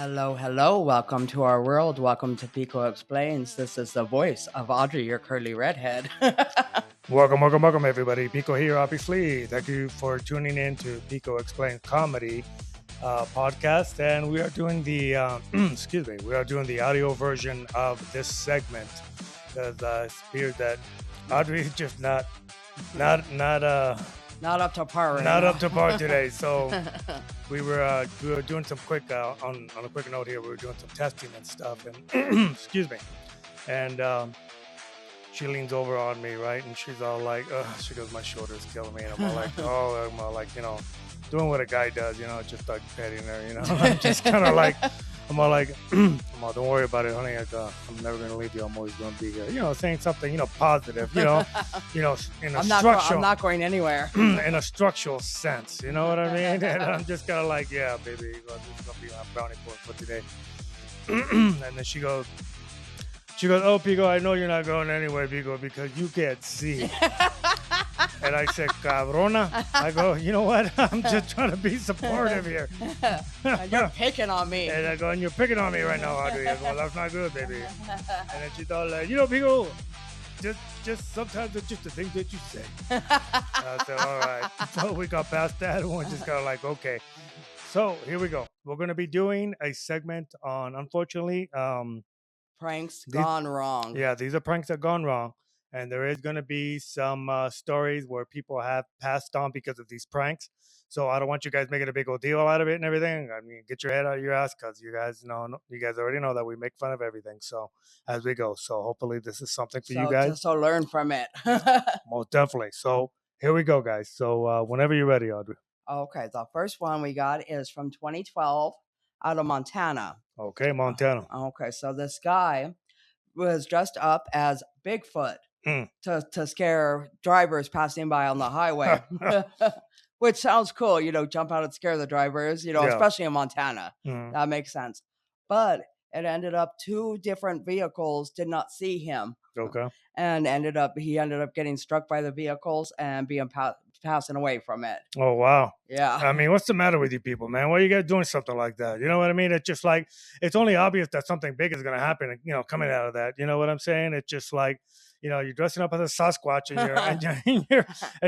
Hello, hello. Welcome to our world. Welcome to Pico Explains. This is the voice of Audrey, your curly redhead. Welcome, everybody. Pico here, obviously. Thank you for tuning in to Pico Explains Comedy Podcast. And we are doing the, we are doing the audio version of this segment. Because it appears that Audrey is just not up to par right not now. up to par today. So we were doing some quick, on a quick note here, we were doing some testing and stuff. And excuse me. And she leans over on me, right? And she's all like, she goes, my shoulder's killing me. And I'm all like, I'm all like, doing what a guy does, just like petting her, I'm just kind of like, I'm all like, don't worry about it, honey. I'm never going to leave you. I'm always going to be here. Saying something, positive, in a structural. I'm not going anywhere. In a structural sense, you know what I mean? And I'm just kind of like, yeah, baby, this is going to be my brownie point for today. And then she goes, oh, Pico, I know you're not going anywhere, Pico, because you can't see. And I said, cabrona. I go, you know what? I'm just trying to be supportive here. And you're picking on me. And I go, and you're picking on me right now, Audrey. I go, that's not good, baby. And then she thought, like, Pico, just sometimes it's just the things that you say. I said, all right. So we got past that, and we're just kind of like, okay. So here we go. We're going to be doing a segment on, unfortunately, pranks gone wrong. Yeah, these are pranks that gone wrong. And there is going to be some stories where people have passed on because of these pranks. So I don't want you guys making a big old deal out of it and everything. I mean, get your head out of your ass because you guys already know that we make fun of everything. So as we go. So hopefully this is something for you guys. So learn from it. Most definitely. So here we go, guys. So whenever you're ready, Audrey. Okay. The first one we got is from 2012 out of Montana. Okay, Montana. Okay. So this guy was dressed up as Bigfoot. To scare drivers passing by on the highway, which sounds cool, jump out and scare the drivers, especially in Montana. That makes sense. But it ended up 2 different vehicles did not see him. Okay. And he ended up getting struck by the vehicles and being passing away from it. Oh, wow. Yeah. I mean, what's the matter with you people, man? Why are you guys doing something like that? You know what I mean? It's just like, it's only obvious that something big is going to happen, coming out of that. You know what I'm saying? It's just like, you're dressing up as a Sasquatch and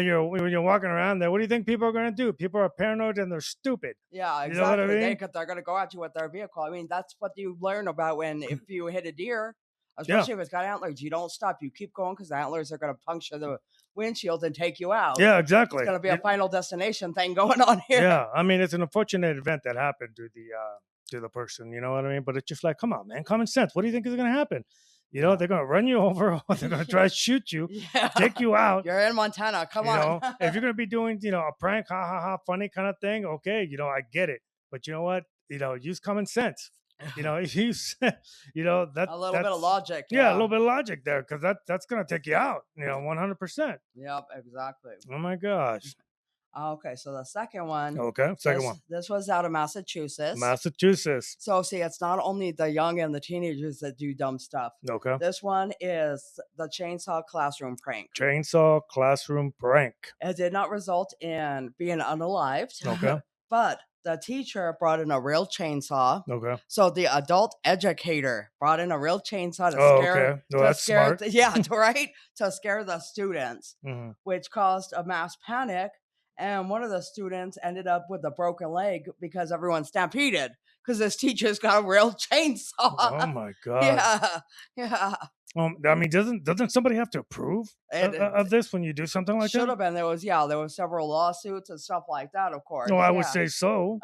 you're when you're walking around there. What do you think people are going to do? People are paranoid and they're stupid. Yeah, exactly. You know what I mean? They're going to go at you with their vehicle. I mean, that's what you learn about if you hit a deer, especially if it's got antlers. You don't stop. You keep going because the antlers are going to puncture the windshield and take you out. Yeah, exactly. It's going to be a final destination thing going on here. Yeah, I mean, it's an unfortunate event that happened to the person. You know what I mean? But it's just like, come on, man, common sense. What do you think is going to happen? They're going to run you over, or they're going to try to shoot you, take you out. You're in Montana. Come on. If you're going to be doing, a prank, funny kind of thing, okay, I get it. But you know what? Use common sense. Use, that's a little bit of logic. Yeah, a little bit of logic there, because that's going to take you out, 100%. Yep, exactly. Oh, my gosh. Okay, so the second one. Okay, second one. This was out of Massachusetts. So, see, it's not only the young and the teenagers that do dumb stuff. Okay. This one is the chainsaw classroom prank. Chainsaw classroom prank. It did not result in being unalived. Okay. But the teacher brought in a real chainsaw. Okay. So the adult educator brought in a real chainsaw to scare. Okay. No, that's smart. Right? To scare the students, which caused a mass panic. And one of the students ended up with a broken leg because everyone stampeded because this teacher's got a real chainsaw. Oh my God. Yeah. I mean, doesn't somebody have to approve of this when you do something like that? Should have been. There was several lawsuits and stuff like that, of course. No, I would say so.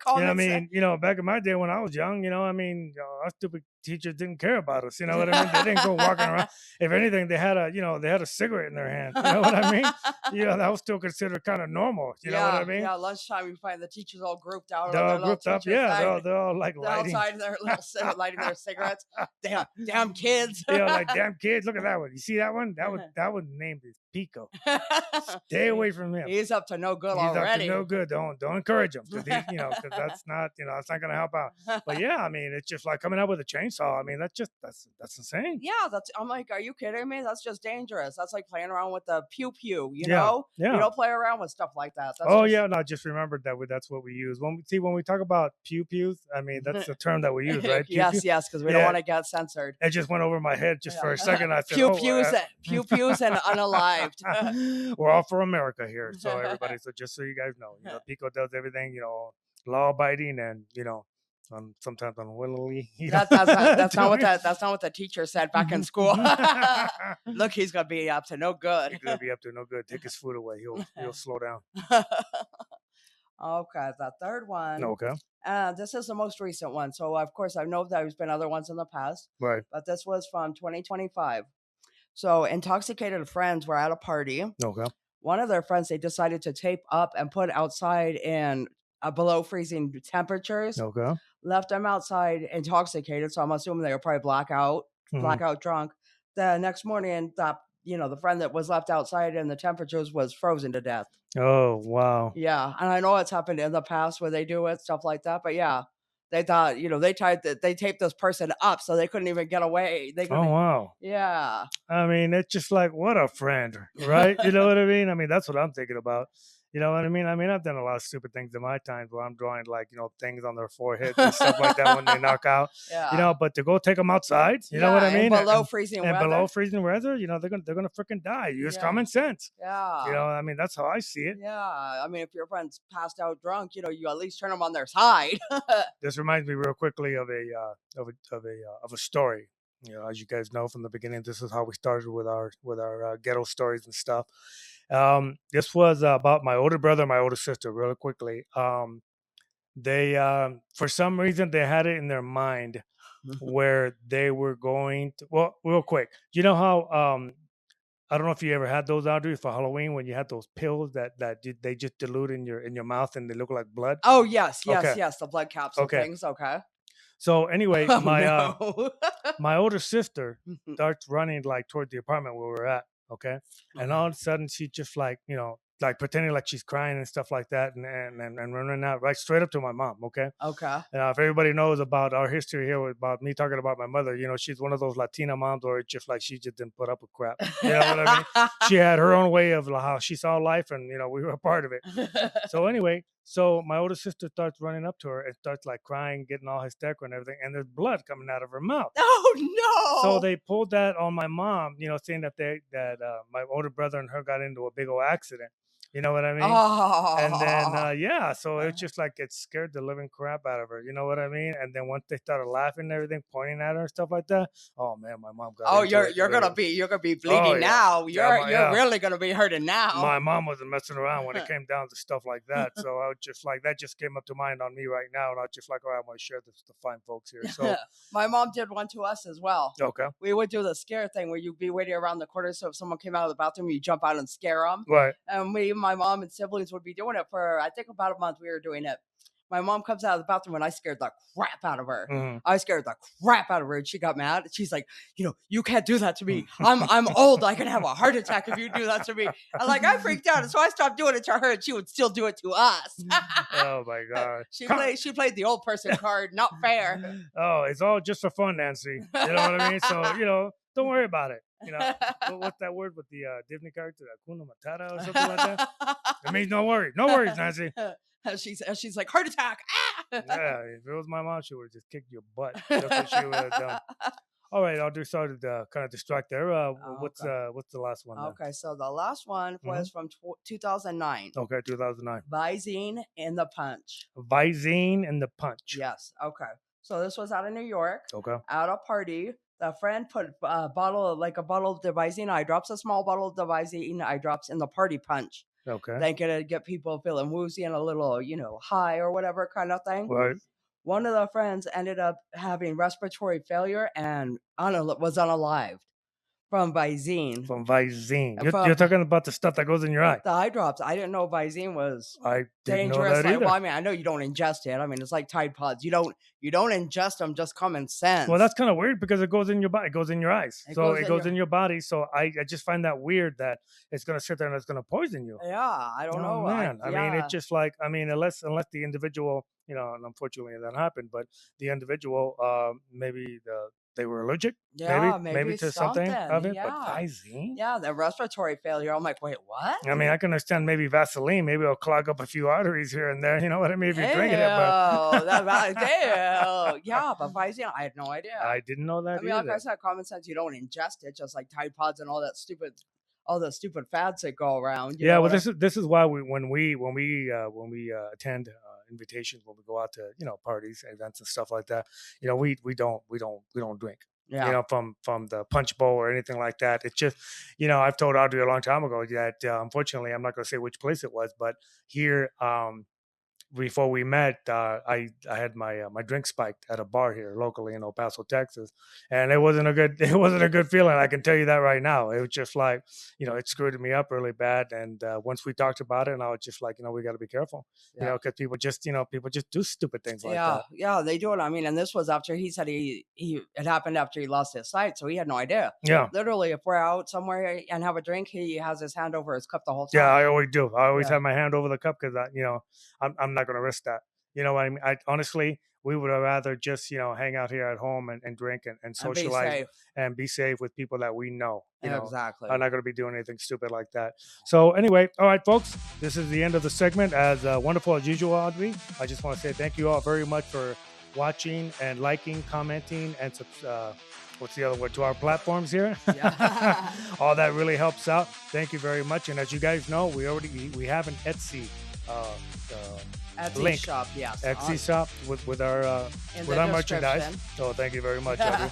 I mean, back in my day when I was young, I mean, our stupid teachers didn't care about us. You know what I mean? They didn't go walking around. If anything, they had a cigarette in their hand. You know what I mean? That was still considered kind of normal. You know what I mean? Yeah, lunchtime you find the teachers all grouped out. They're all grouped up. Yeah, they're all like lighting. Outside their lighting their cigarettes. Damn kids. Like damn kids. Look at that one. You see that one? That was named Pico. Stay away from him. He's up to no good He's already. He's up to no good. Don't encourage him, because that's not that's not gonna help out. But yeah, I mean, it's just like coming out with a chainsaw. I mean, that's insane. Yeah, I'm like, are you kidding me? That's just dangerous. That's like playing around with the pew pew. You Yeah, know, yeah. You don't play around with stuff like that. That's Yeah, no, I just remembered that's what we use when we talk about pew pews. I mean, that's the term that we use, right? Pew, yes, pew. yes, because we don't want to get censored. It just went over my head just for a second. I said, pew pews and unalived. We're all for America here, so everybody. So just so you guys know, Pico does everything, law abiding, and sometimes unwillingly. That's not what the teacher said back in school. Look, he's gonna be up to no good. He's gonna be up to no good. Take his food away. He'll slow down. Okay, the third one. Okay. This is the most recent one. So of course I know there's been other ones in the past. Right. But this was from 2025. So intoxicated friends were at a party. Okay. One of their friends, they decided to tape up and put outside in below freezing temperatures. Okay. Left them outside intoxicated. So I'm assuming they were probably blackout drunk. The next morning, the friend that was left outside and the temperatures was frozen to death. Oh, wow. Yeah. And I know it's happened in the past where they do it, stuff like that. But yeah, they thought, they taped this person up so they couldn't even get away. Oh, wow. Yeah. I mean, it's just like, what a friend, right? You know what I mean? I mean, that's what I'm thinking about. You know what I mean? I mean, I've done a lot of stupid things in my time where I'm drawing things on their foreheads and stuff like that when they knock out. Yeah. But to go take them outside, you know what I mean? Below freezing weather. Below freezing weather, they're gonna freaking die. Use common sense. Yeah. I mean, that's how I see it. Yeah. I mean, if your friend's passed out drunk, you at least turn them on their side. This reminds me real quickly of a story. As you guys know from the beginning, this is how we started with our ghetto stories and stuff. This was about my older brother and my older sister. Really quickly, they for some reason they had it in their mind where they were going to. Well, real quick, you know how I don't know if you ever had those, Audrey, for Halloween when you had those pills that they just dilute in your mouth and they look like blood. Oh yes, the blood capsule things. Okay. So anyway, my older sister starts running like toward the apartment where we're at. Okay. And all of a sudden she just like pretending like she's crying and stuff like that and running out right straight up to my mom. Okay. And if everybody knows about our history here about me talking about my mother, she's one of those Latina moms where it's just like she just didn't put up with crap. You know what I mean? She had her own way of how she saw life, and we were a part of it. So anyway, my older sister starts running up to her and starts like crying, getting all hysterical and everything, and there's blood coming out of her mouth. Oh no! So they pulled that on my mom, saying that my older brother and her got into a big old accident. You know what I mean? Oh. And then, so it's just like it scared the living crap out of her. You know what I mean? And then once they started laughing and everything, pointing at her and stuff like that, oh man, my mom got. Oh, you're gonna be bleeding now. You're really gonna be hurting now. My mom wasn't messing around when it came down to stuff like that. So I was just like, that just came up to mind on me right now, and I was just like, all right, I'm gonna share this with the fine folks here. So my mom did one to us as well. Okay. We would do the scare thing where you'd be waiting around the corner, so if someone came out of the bathroom, you jump out and scare them. Right. And my mom and siblings would be doing it for, I think, about a month. We were doing it. My mom comes out of the bathroom and I scared the crap out of her. Mm-hmm. I scared the crap out of her, and she got mad. She's like, you can't do that to me. I'm old. I can have a heart attack if you do that to me. I freaked out, and so I stopped doing it to her, and she would still do it to us. Oh my God. She played the old person card. Not fair. Oh, it's all just for fun, Nancy. You know what I mean? So don't worry about it. What's that word with the Disney character, Hakuna Matata or something like that? It means no worries, Nancy. She's like, heart attack. Ah! Yeah, if it was my mom, she would have just kicked your butt. That's what she would have done. All right, I'll just start to kind of distract there. What's the last one? Then? Okay, so the last one was from 2009. Okay, 2009. Visine in the Punch. Visine in the Punch. Yes. Okay. So this was out of New York. Okay. At a party. The friend put a bottle of the Visine eye drops, a small bottle of the Visine eye drops in the party punch. Okay. Thinking it'd get people feeling woozy and a little, high or whatever kind of thing. Right. One of the friends ended up having respiratory failure and was unalived. From Visine. From Visine. You're talking about the stuff that goes in your eye. The eye drops. I didn't know Visine was I didn't know dangerous. that either. Well, I mean, I know you don't ingest it. I mean, it's like Tide Pods. You don't ingest them, just common sense. Well, that's kind of weird because it goes in your body. It goes in your eyes. It goes in your body. So I just find that weird that it's going to sit there and it's going to poison you. Yeah, I don't know. Man. I mean, it's just like, I mean, unless the individual, you know, and unfortunately that happened, but the individual, maybe they were allergic, maybe to something of it, but Visine? Yeah, the respiratory failure. I'm like, wait, what? I mean, I can understand maybe Vaseline. Maybe it'll clog up a few arteries here and there. You know what I mean? If you're drinking it, but... yeah, but Visine, I had no idea. I didn't know that either. Like I said, common sense, you don't ingest it, just like Tide Pods and all the stupid fads that go around. Yeah, well, this is why when we attend invitations, when we go out to, you know, parties, events and stuff like that, you know, we don't drink. Yeah. You know, from the punch bowl or anything like that. It's just, you know, I've told Audrey a long time ago that unfortunately, I'm not going to say which place it was, but here, before we met, I had my drink spiked at a bar here locally in El Paso, Texas, and it wasn't a good feeling. I can tell you that right now. It was just like, you know, it screwed me up really bad. And once we talked about it, and I was just like, you know, we got to be careful, you know, because people just do stupid things like that. Yeah, they do it. I mean, and this was after he said it happened after he lost his sight, so he had no idea. Yeah, literally, if we're out somewhere and have a drink, he has his hand over his cup the whole time. Yeah, I always do. I always have my hand over the cup because you know, I'm not going to risk that. You know what I mean? Honestly, we would have rather just, you know, hang out here at home and drink and socialize and be safe with people that we know. You know, exactly. I'm not going to be doing anything stupid like that. So anyway, all right, folks, this is the end of the segment. As wonderful as usual, Audrey, I just want to say thank you all very much for watching and liking, commenting, and what's the other word, to our platforms here. Yeah. All that really helps out. Thank you very much. And as you guys know, we have an Etsy Etsy link shop, yes. Etsy shop with our merchandise. So thank you very much, Audrey.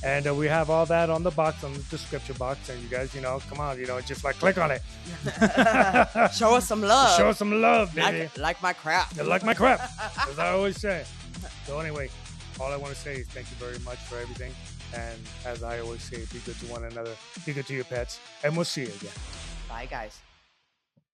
And we have all that on the box, on the description box. And you guys, you know, come on, you know, just like click on it. Show us some love. Show us some love, baby. Like my crap. Like my crap, as I always say. So anyway, all I want to say is thank you very much for everything. And as I always say, be good to one another, be good to your pets, and we'll see you again. Bye, guys.